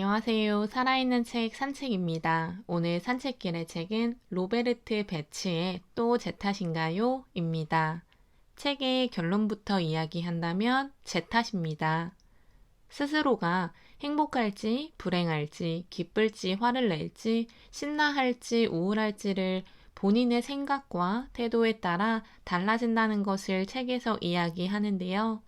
안녕하세요. 살아있는 책 산책입니다. 오늘 산책길의 책은 로베르트 베츠의 또 제 탓인가요? 입니다. 책의 결론부터 이야기한다면 제 탓입니다. 스스로가 행복할지 불행할지 기쁠지 화를 낼지 신나할지 우울할지를 본인의 생각과 태도에 따라 달라진다는 것을 책에서 이야기하는데요.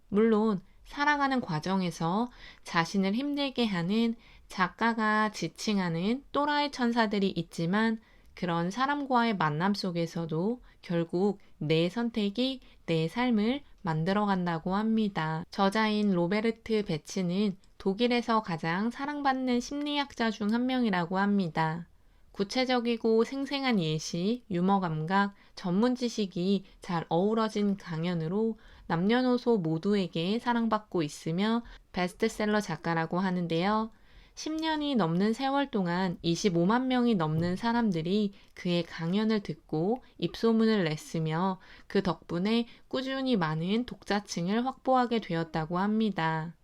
물론 살아가는 과정에서 자신을 힘들게 하는 작가가 지칭하는 또라이 천사들이 있지만 그런 사람과의 만남 속에서도 결국 내 선택이 내 삶을 만들어간다고 합니다. 저자인 로베르트 베츠는 독일에서 가장 사랑받는 심리학자 중 한 명이라고 합니다. 구체적이고 생생한 예시, 유머 감각, 전문 지식이 잘 어우러진 강연으로 남녀노소 모두에게 사랑받고 있으며 베스트셀러 작가라고 하는데요. 10년이 넘는 세월 동안 25만 명이 넘는 사람들이 그의 강연을 듣고 입소문을 냈으며 그 덕분에 꾸준히 많은 독자층을 확보하게 되었다고 합니다.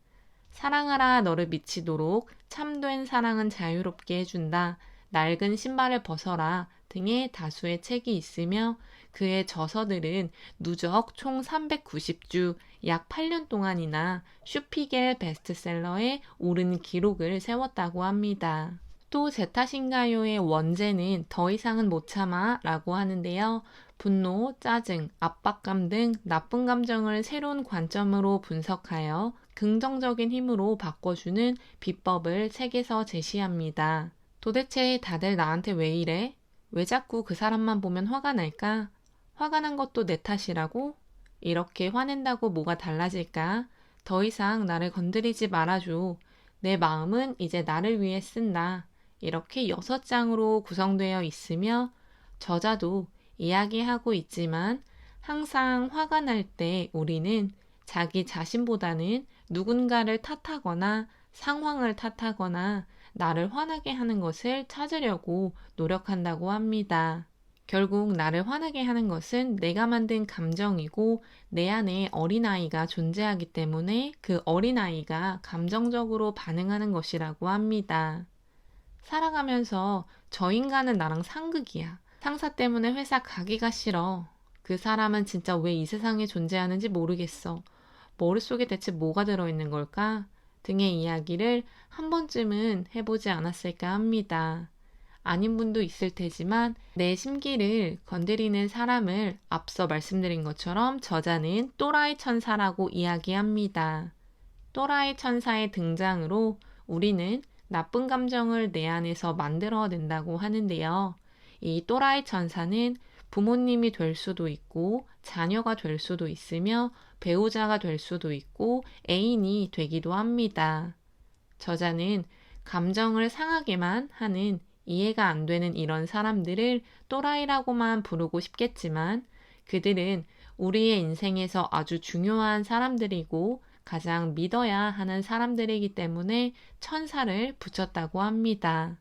사랑하라 너를 미치도록 참된 사랑은 자유롭게 해준다. 낡은 신발을 벗어라 등의 다수의 책이 있으며 그의 저서들은 누적 총 390주, 약 8년 동안이나 슈피겔 베스트셀러에 오른 기록을 세웠다고 합니다. 또 제 탓인가요의 원제는 더 이상은 못 참아 라고 하는데요. 분노, 짜증, 압박감 등 나쁜 감정을 새로운 관점으로 분석하여 긍정적인 힘으로 바꿔주는 비법을 책에서 제시합니다. 도대체 다들 나한테 왜 이래? 왜 자꾸 그 사람만 보면 화가 날까? 화가 난 것도 내 탓이라고? 이렇게 화낸다고 뭐가 달라질까? 더 이상 나를 건드리지 말아줘. 내 마음은 이제 나를 위해 쓴다. 이렇게 6장으로 구성되어 있으며 저자도 이야기하고 있지만 항상 화가 날 때 우리는 자기 자신보다는 누군가를 탓하거나 상황을 탓하거나 나를 화나게 하는 것을 찾으려고 노력한다고 합니다. 결국 나를 화나게 하는 것은 내가 만든 감정이고 내 안에 어린아이가 존재하기 때문에 그 어린아이가 감정적으로 반응하는 것이라고 합니다. 살아가면서 저 인간은 나랑 상극이야. 상사 때문에 회사 가기가 싫어. 그 사람은 진짜 왜 이 세상에 존재하는지 모르겠어. 머릿속에 대체 뭐가 들어있는 걸까? 등의 이야기를 한 번쯤은 해보지 않았을까 합니다. 아닌 분도 있을 테지만 내 심기를 건드리는 사람을 앞서 말씀드린 것처럼 저자는 또라이 천사라고 이야기합니다. 또라이 천사의 등장으로 우리는 나쁜 감정을 내 안에서 만들어낸다고 하는데요. 이 또라이 천사는 부모님이 될 수도 있고 자녀가 될 수도 있으며 배우자가 될 수도 있고 애인이 되기도 합니다. 저자는 감정을 상하게만 하는 이해가 안 되는 이런 사람들을 또라이라고만 부르고 싶겠지만 그들은 우리의 인생에서 아주 중요한 사람들이고 가장 믿어야 하는 사람들이기 때문에 천사를 붙였다고 합니다.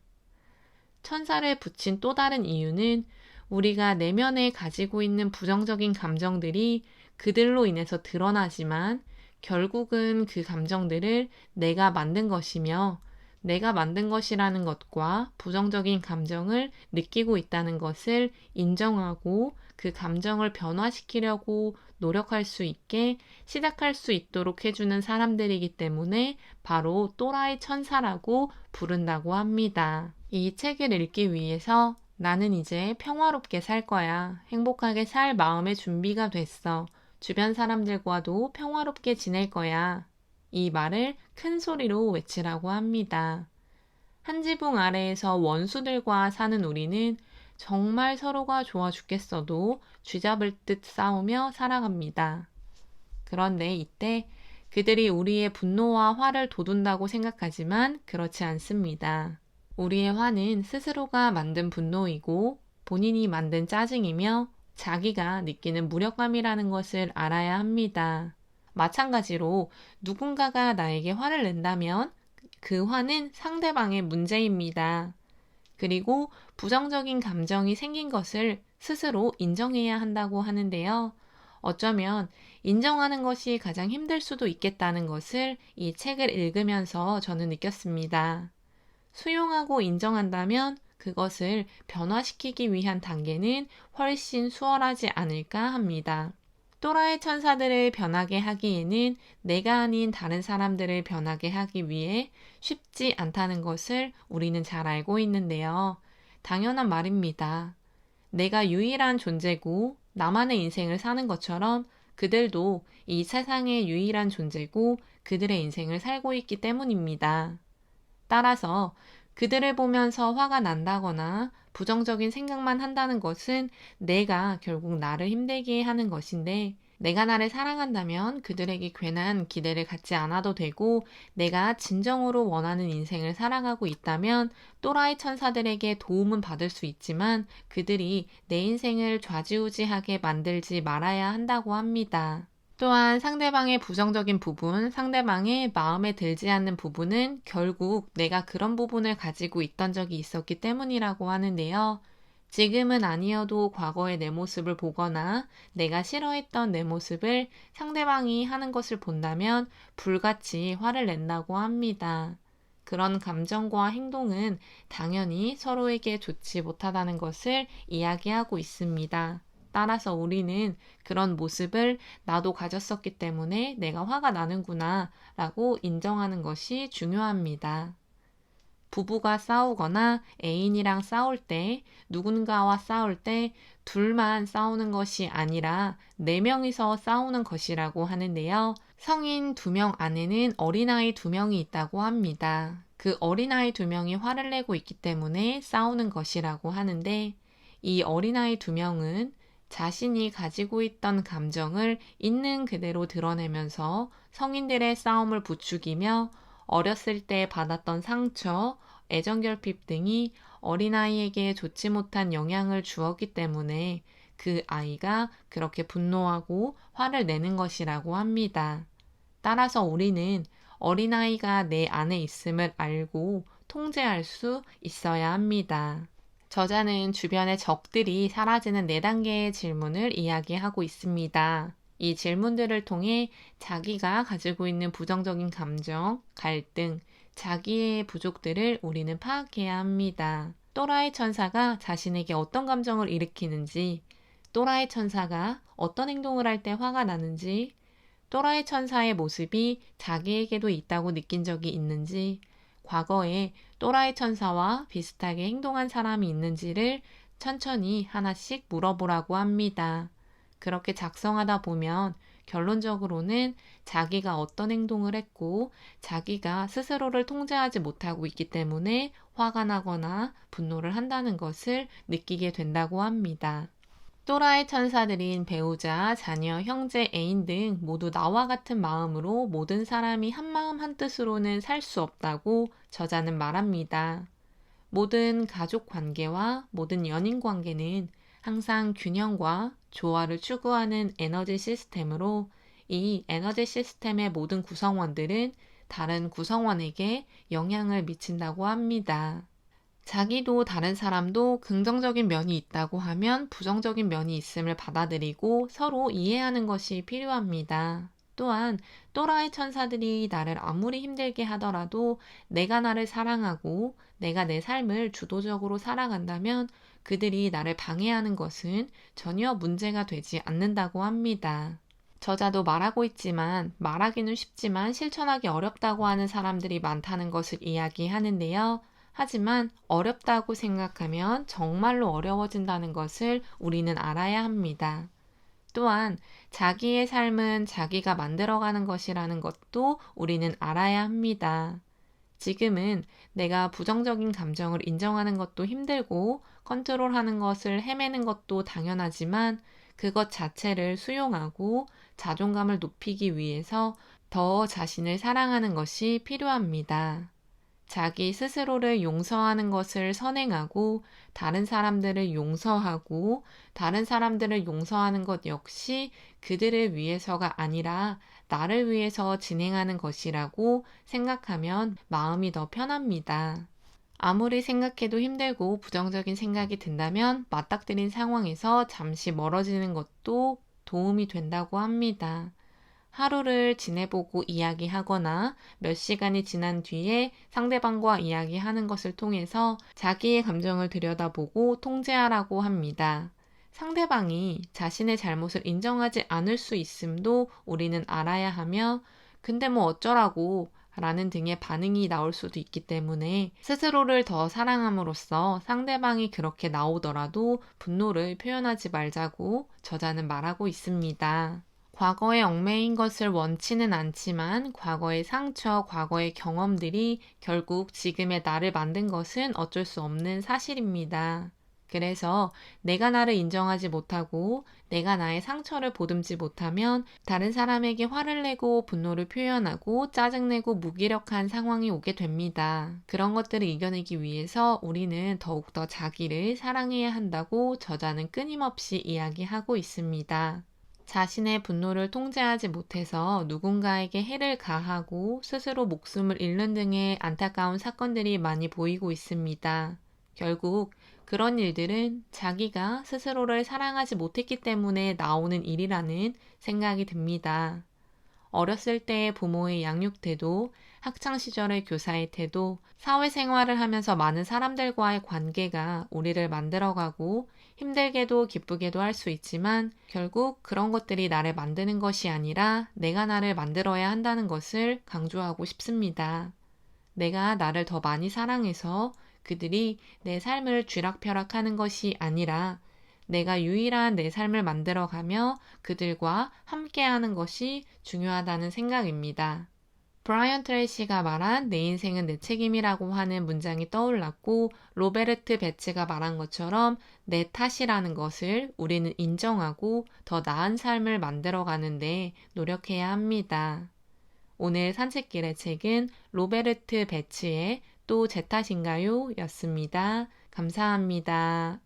천사를 붙인 또 다른 이유는 우리가 내면에 가지고 있는 부정적인 감정들이 그들로 인해서 드러나지만 결국은 그 감정들을 내가 만든 것이며 내가 만든 것이라는 것과 부정적인 감정을 느끼고 있다는 것을 인정하고 그 감정을 변화시키려고 노력할 수 있게 시작할 수 있도록 해주는 사람들이기 때문에 바로 또라이 천사라고 부른다고 합니다. 이 책을 읽기 위해서 나는 이제 평화롭게 살 거야. 행복하게 살 마음의 준비가 됐어. 주변 사람들과도 평화롭게 지낼 거야. 이 말을 큰 소리로 외치라고 합니다. 한 지붕 아래에서 원수들과 사는 우리는 정말 서로가 좋아 죽겠어도 쥐잡을 듯 싸우며 살아갑니다. 그런데 이때 그들이 우리의 분노와 화를 돋운다고 생각하지만 그렇지 않습니다. 우리의 화는 스스로가 만든 분노이고 본인이 만든 짜증이며 자기가 느끼는 무력감이라는 것을 알아야 합니다. 마찬가지로 누군가가 나에게 화를 낸다면 그 화는 상대방의 문제입니다. 그리고 부정적인 감정이 생긴 것을 스스로 인정해야 한다고 하는데요. 어쩌면 인정하는 것이 가장 힘들 수도 있겠다는 것을 이 책을 읽으면서 저는 느꼈습니다. 수용하고 인정한다면 그것을 변화시키기 위한 단계는 훨씬 수월하지 않을까 합니다. 또라이 천사들을 변하게 하기에는 내가 아닌 다른 사람들을 변하게 하기 위해 쉽지 않다는 것을 우리는 잘 알고 있는데요. 당연한 말입니다. 내가 유일한 존재고 나만의 인생을 사는 것처럼 그들도 이 세상의 유일한 존재고 그들의 인생을 살고 있기 때문입니다. 따라서 그들을 보면서 화가 난다거나 부정적인 생각만 한다는 것은 내가 결국 나를 힘들게 하는 것인데, 내가 나를 사랑한다면 그들에게 괜한 기대를 갖지 않아도 되고, 내가 진정으로 원하는 인생을 살아가고 있다면 또라이 천사들에게 도움은 받을 수 있지만 그들이 내 인생을 좌지우지하게 만들지 말아야 한다고 합니다. 또한 상대방의 부정적인 부분, 상대방의 마음에 들지 않는 부분은 결국 내가 그런 부분을 가지고 있던 적이 있었기 때문이라고 하는데요. 지금은 아니어도 과거의 내 모습을 보거나 내가 싫어했던 내 모습을 상대방이 하는 것을 본다면 불같이 화를 낸다고 합니다. 그런 감정과 행동은 당연히 서로에게 좋지 못하다는 것을 이야기하고 있습니다. 따라서 우리는 그런 모습을 나도 가졌었기 때문에 내가 화가 나는구나 라고 인정하는 것이 중요합니다. 부부가 싸우거나 애인이랑 싸울 때, 누군가와 싸울 때 둘만 싸우는 것이 아니라 4명이서 싸우는 것이라고 하는데요. 성인 2명 안에는 어린아이 2명이 있다고 합니다. 그 어린아이 2명이 화를 내고 있기 때문에 싸우는 것이라고 하는데, 이 어린아이 2명은 자신이 가지고 있던 감정을 있는 그대로 드러내면서 성인들의 싸움을 부추기며 어렸을 때 받았던 상처, 애정결핍 등이 어린아이에게 좋지 못한 영향을 주었기 때문에 그 아이가 그렇게 분노하고 화를 내는 것이라고 합니다. 따라서 우리는 어린아이가 내 안에 있음을 알고 통제할 수 있어야 합니다. 저자는 주변의 적들이 사라지는 4단계의 질문을 이야기하고 있습니다. 이 질문들을 통해 자기가 가지고 있는 부정적인 감정, 갈등, 자기의 부족들을 우리는 파악해야 합니다. 또라이 천사가 자신에게 어떤 감정을 일으키는지, 또라이 천사가 어떤 행동을 할 때 화가 나는지, 또라이 천사의 모습이 자기에게도 있다고 느낀 적이 있는지, 과거에 또라이 천사와 비슷하게 행동한 사람이 있는지를 천천히 하나씩 물어보라고 합니다. 그렇게 작성하다 보면 결론적으로는 자기가 어떤 행동을 했고 자기가 스스로를 통제하지 못하고 있기 때문에 화가 나거나 분노를 한다는 것을 느끼게 된다고 합니다. 또라이 천사들인 배우자, 자녀, 형제, 애인 등 모두 나와 같은 마음으로 모든 사람이 한마음 한뜻으로는 살 수 없다고 저자는 말합니다. 모든 가족 관계와 모든 연인 관계는 항상 균형과 조화를 추구하는 에너지 시스템으로 이 에너지 시스템의 모든 구성원들은 다른 구성원에게 영향을 미친다고 합니다. 자기도 다른 사람도 긍정적인 면이 있다고 하면 부정적인 면이 있음을 받아들이고 서로 이해하는 것이 필요합니다. 또한 또라이 천사들이 나를 아무리 힘들게 하더라도 내가 나를 사랑하고 내가 내 삶을 주도적으로 살아간다면 그들이 나를 방해하는 것은 전혀 문제가 되지 않는다고 합니다. 저자도 말하고 있지만 말하기는 쉽지만 실천하기 어렵다고 하는 사람들이 많다는 것을 이야기하는데요. 하지만 어렵다고 생각하면 정말로 어려워진다는 것을 우리는 알아야 합니다. 또한 자기의 삶은 자기가 만들어가는 것이라는 것도 우리는 알아야 합니다. 지금은 내가 부정적인 감정을 인정하는 것도 힘들고 컨트롤하는 것을 헤매는 것도 당연하지만 그것 자체를 수용하고 자존감을 높이기 위해서 더 자신을 사랑하는 것이 필요합니다. 자기 스스로를 용서하는 것을 선행하고 다른 사람들을 용서하고 다른 사람들을 용서하는 것 역시 그들을 위해서가 아니라 나를 위해서 진행하는 것이라고 생각하면 마음이 더 편합니다. 아무리 생각해도 힘들고 부정적인 생각이 든다면 맞닥뜨린 상황에서 잠시 멀어지는 것도 도움이 된다고 합니다. 하루를 지내보고 이야기하거나 몇 시간이 지난 뒤에 상대방과 이야기하는 것을 통해서 자기의 감정을 들여다보고 통제하라고 합니다. 상대방이 자신의 잘못을 인정하지 않을 수 있음도 우리는 알아야 하며, 근데 뭐 어쩌라고 라는 등의 반응이 나올 수도 있기 때문에 스스로를 더 사랑함으로써 상대방이 그렇게 나오더라도 분노를 표현하지 말자고 저자는 말하고 있습니다. 과거에 얽매인 것을 원치는 않지만 과거의 상처, 과거의 경험들이 결국 지금의 나를 만든 것은 어쩔 수 없는 사실입니다. 그래서 내가 나를 인정하지 못하고 내가 나의 상처를 보듬지 못하면 다른 사람에게 화를 내고 분노를 표현하고 짜증내고 무기력한 상황이 오게 됩니다. 그런 것들을 이겨내기 위해서 우리는 더욱더 자기를 사랑해야 한다고 저자는 끊임없이 이야기하고 있습니다. 자신의 분노를 통제하지 못해서 누군가에게 해를 가하고 스스로 목숨을 잃는 등의 안타까운 사건들이 많이 보이고 있습니다. 결국 그런 일들은 자기가 스스로를 사랑하지 못했기 때문에 나오는 일이라는 생각이 듭니다. 어렸을 때의 부모의 양육 태도, 학창시절의 교사의 태도, 사회생활을 하면서 많은 사람들과의 관계가 우리를 만들어가고 힘들게도 기쁘게도 할 수 있지만 결국 그런 것들이 나를 만드는 것이 아니라 내가 나를 만들어야 한다는 것을 강조하고 싶습니다. 내가 나를 더 많이 사랑해서 그들이 내 삶을 쥐락펴락하는 것이 아니라 내가 유일한 내 삶을 만들어가며 그들과 함께하는 것이 중요하다는 생각입니다. 브라이언 트레이시가 말한 내 인생은 내 책임이라고 하는 문장이 떠올랐고, 로베르트 베츠가 말한 것처럼 내 탓이라는 것을 우리는 인정하고 더 나은 삶을 만들어가는데 노력해야 합니다. 오늘 산책길의 책은 로베르트 베츠의 또 제 탓인가요? 였습니다. 감사합니다.